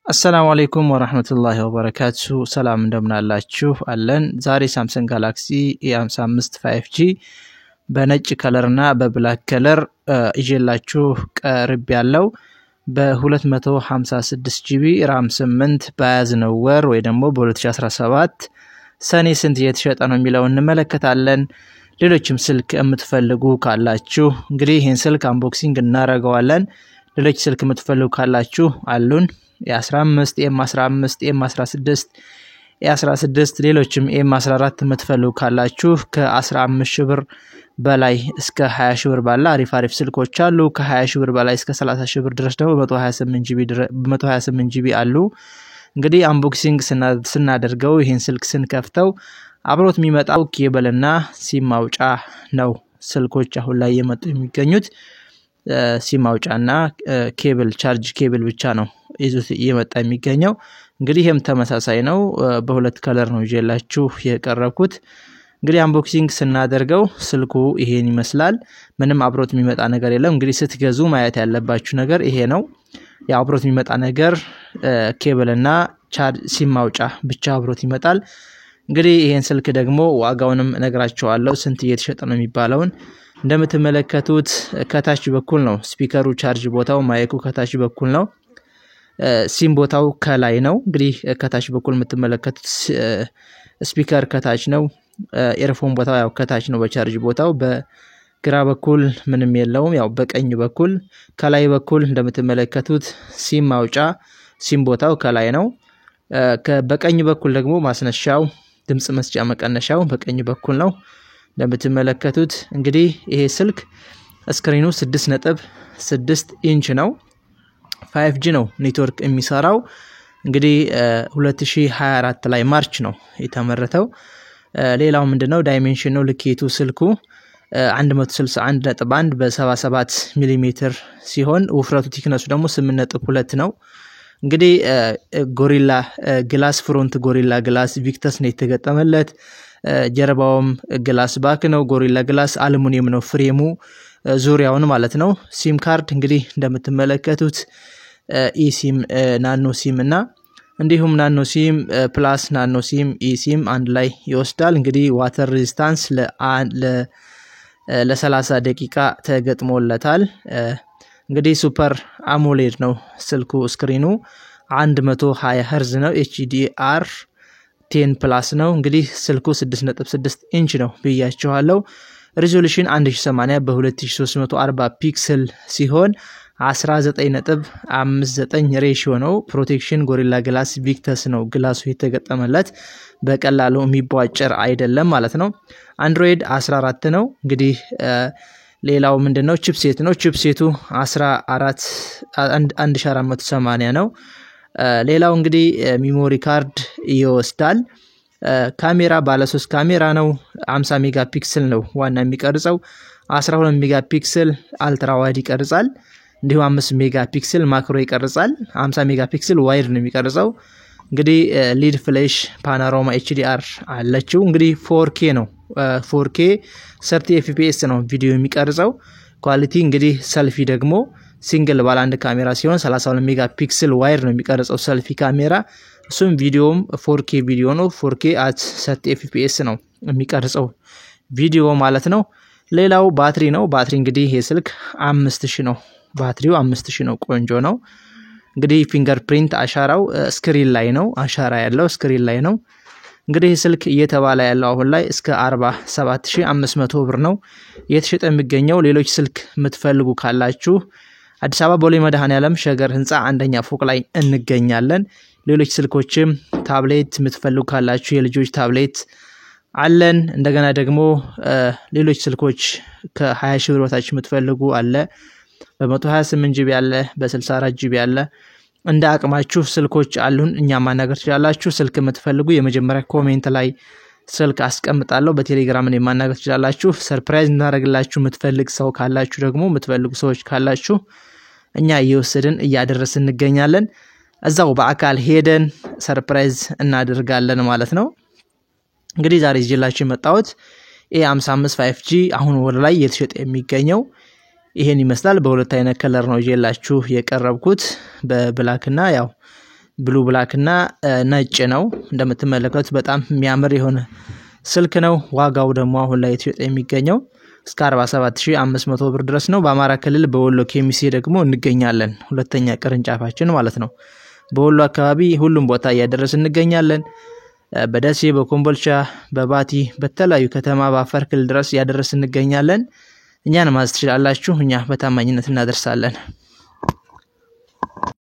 السلام عليكم ورحمة الله وبركاته. سلام እንደምን አላችሁ አለን። ዛሬ ሳምሰንግ ጋላክሲ A55 5G በነጭ ከለርና በብላክ ከለር ይዤላችሁ ቀርብ ያለው በ256 GB RAM 8 በያዝነው ወር ወይ ደግሞ በ2017 ሰኔ ስንት እየተሸጠ ነው የሚለው እንመለከታለን። ሌሎችም ስልክ የምትፈልጉ ካላችሁ እንግዲህ ይሄን ስልክ አንቦክሲንግ እናደርገዋለን። ሌሎች ስልክ የምትፈልጉ ካላችሁ አሉን። የ15 M15 M16 E16 ሌሎችም M14 የምትፈልጉ ካላችሁ ከ15 ሺህ ብር በላይ እስከ 20 ሺህ ብር ባለ አሪፍ ስልኮች አሉ። ከ20 ሺህ ብር በላይ እስከ 30 ሺህ ብር ድረስ ደግሞ 128 GB አሉ። እንግዲህ አንቦክሲንግ ስናደርገው ይሄን ስልክ ስንከፍተው አብሮት የሚመጣው ኬብልና ሲም ማውጫ ነው። ስልኮች አሁን ላይ የመጡ የሚገኙት ሲም ማውጫና ኬብል ቻርጅ ኬብል ብቻ ነው ይዙት እየመጣ የሚገኘው። እንግዲህ ይሄም ተመሳሳይ ነው። በሁለት ከለር ነው ይዤላችሁ የቀረብኩት። እንግዲህ አንቦክሲንግ ስናደርገው ስልኩ ይሄን ይመስላል። ምንም አብሮት የሚመጣ ነገር የለም። እንግዲህ ስትገዙ ማየት ያለባችሁ ነገር ይሄ ነው። ያው አብሮት የሚመጣ ነገር ኬብልና ቻርጅ ሲም ማውጫ ብቻ አብሮት ይመጣል። እንግዲህ ይሄን ስልክ ደግሞ ዋጋውንም ነግራችኋለሁ ስንት እየተሸጠ ነው የሚባለውን። እንደምትመለከቱት ከታች በኩል ነው ስፒከሩ ቻርጅ ቦታው ማይኩ ከታች በኩል ነው። ሲም ቦታው ከላይ ነው። እንግዲህ ከታች በኩል የምትመለከቱት ስፒከር ከታች ነው። ኤርፎን ቦታው ያው ከታች ነው በቻርጅ ቦታው። በግራ በኩል ምንም የለውም። ያው በቀኝ በኩል ከላይ በኩል እንደምትመለከቱት ሲም ማውጫ ሲም ቦታው ከላይ ነው። በቀኝ በኩል ደግሞ ማስነሻው ድምጽ መስጫ መቀነሻው በቀኝ በኩል ነው። እንደምትመለከቱት እንግዲህ ይሄ ስልክ ስክሪኑ 6.6 ኢንች ነው። 5G ነው ኔትወርክ የሚሰራው። እንግዲህ 2024 ላይ ማርች ነው የተመረተው። ሌላው ምንድነው ዳይሜንሽን ነው ልኬቱ ስልኩ 161.1 በ77 ሚሊ ሜትር ሲሆን ውፍረቱ ቲክነሱ ደግሞ 8.2 ነው። እንግዲህ ጎሪላ ግላስ ፍሮንት ጎሪላ ግላስ ቪክተስ ነው የተገጠመለት። ጀርባውም ግላስ ባክ ነው። ጎሪላ ግላስ አሉሚኒየም ነው ፍሬሙ ዙሪያውን ማለት ነው። ሲም ካርድ እንግዲህ እንደምትመለከቱት ኢሲም ናኖ ሲም እና እንዲሁም ናኖ ሲም ፕላስ ናኖ ሲም ኢሲም አንድ ላይ ይወስዳል። እንግዲህ ዋተር ሬዚስታንስ ለ30 ደቂቃ ተገጥሞለታል። እንግዲህ ሱፐር አሞሌድ ነው ስልኩ። ስክሪኑ 120 Hz ነው። HDR 10 ፕላስ ነው። እንግዲህ ስልኩ 6.6 ኢንች ነው ብያችኋለሁ። ሪዞሉሽን 1080 በ2340 ፒክሰል ሲሆን 19.59 ሬሺዮ ነው። ፕሮቴክሽን ጎሪላ ግላስ ቪክተስ ነው ግላሱ የተገጠመለት። በቀላሉ የሚቧጨር አይደለም ማለት ነው። አንድሮይድ 14 ነው። እንግዲህ ሌላው ምንድነው ቺፕሴት ነው። ቺፕሴቱ 1480 ነው። ሌላው እንግዲህ ሚሞሪ ካርድ ይወስዳል። ካሜራ ባለ 3 ካሜራ ነው። 50 ሜጋ ፒክሰል ነው ዋና የሚቀርጸው። 12 ሜጋ ፒክሰል አልትራ ዋይድ ይቀርጻል። እንዲሁ 5 ሜጋ ፒክሰል ማክሮ ይቀርጻል። 50 ሜጋ ፒክሰል ዋይድ ነው የሚቀርጸው። እንግዲህ ሊድ ፍሌሽ ፓኖራማ HDR አለችው። እንግዲህ 4K ነው። 4K 30 FPS ነው ቪዲዮ የሚቀርጸው። ኳሊቲ እንግዲህ ሰልፊ ደግሞ ሲንግል ባለ አንድ ካሜራ ሲሆን 32 ሜጋ ፒክሰል ዋይድ ነው የሚቀርጸው ሰልፊ ካሜራ። እሱም ቪዲዮም 4K ቪዲዮ ነው። 4K at 30 FPS ነው የሚቀርጸው ቪዲዮ ማለት ነው። ሌላው ባትሪ ነው። ባትሪ እንግዲህ ይሄ ስልክ 5000 ነው። ባትሪው 5000 ነው። ቆንጆ ነው። እንግዲህ ፊንገርፕሪንት አሻራው ስክሪን ላይ ነው። አሻራ ያለው ስክሪን ላይ ነው። እንግዲህ ስልክ እየተባለ ያለው አሁን ላይ እስከ 47500 ብር ነው እየተሸጠ የሚገኘው። ሌሎች ስልክ የምትፈልጉ ካላችሁ አዲስ አበባ ቦሌ መድኃኔዓለም ሸገር ህንጻ አንደኛ ፎቅ ላይ እንገኛለን። ሌሎች ስልኮችም ታብሌት የምትፈልጉ ካላችሁ የልጆች ታብሌት አለን። እንደገና ደግሞ ሌሎች ስልኮች ከ20 ሺህ ብር በታች የምትፈልጉ አለ። በ128 GB አለ፣ በ64 GB አለ። እንደ አቅማችሁ ስልኮች አሉን። እኛ ማናገር ትችላላችሁ። ስልክ የምትፈልጉ የመጀመሪያ ኮሜንት ላይ ስልክ አስቀምጣለሁ። በቴሌግራም ላይ ማናገር ትችላላችሁ። ሰርፕራይዝ እናደርግላችሁ የምትፈልግ ሰው ካላችሁ ደግሞ የምትፈልጉ ሰዎች ካላችሁ እኛ እየወሰድን እያደረስን እንገኛለን። እዛው በአካል ሄደን ሰርፕራይዝ እናደርጋለን ማለት ነው። እንግዲህ ዛሬ ይዤላችሁ የመጣሁት A55 5G አሁን ወደ ላይ እየተሸጠ የሚገኘው ይሄን ይመስላል። በሁለት አይነት ከለር ነው ይዤላችሁ የቀረብኩት በብላክ እና ያው ብሉ ብላክ እና ነጭ ነው። እንደምትመለከቱት በጣም የሚያምር የሆነ ስልክ ነው። ዋጋው ደግሞ አሁን ላይ ኢትዮጵያ የሚገኘው እስከ 47500 ብር ድረስ ነው። በአማራ ክልል በወሎ ኬሚሴ ደግሞ እንገኛለን። ሁለተኛ ቅርንጫፋችን ማለት ነው። በወሎ አካባቢ ሁሉም ቦታ እያደረስን እንገኛለን። በደሴ፣ በኮምቦልቻ፣ በባቲ፣ በተለያዩ ከተማ በአፋር ክልል ድረስ እያደረስን እንገኛለን። እኛን ማዘዝ ትችላላችሁ። እኛ በታማኝነት እናደርሳለን።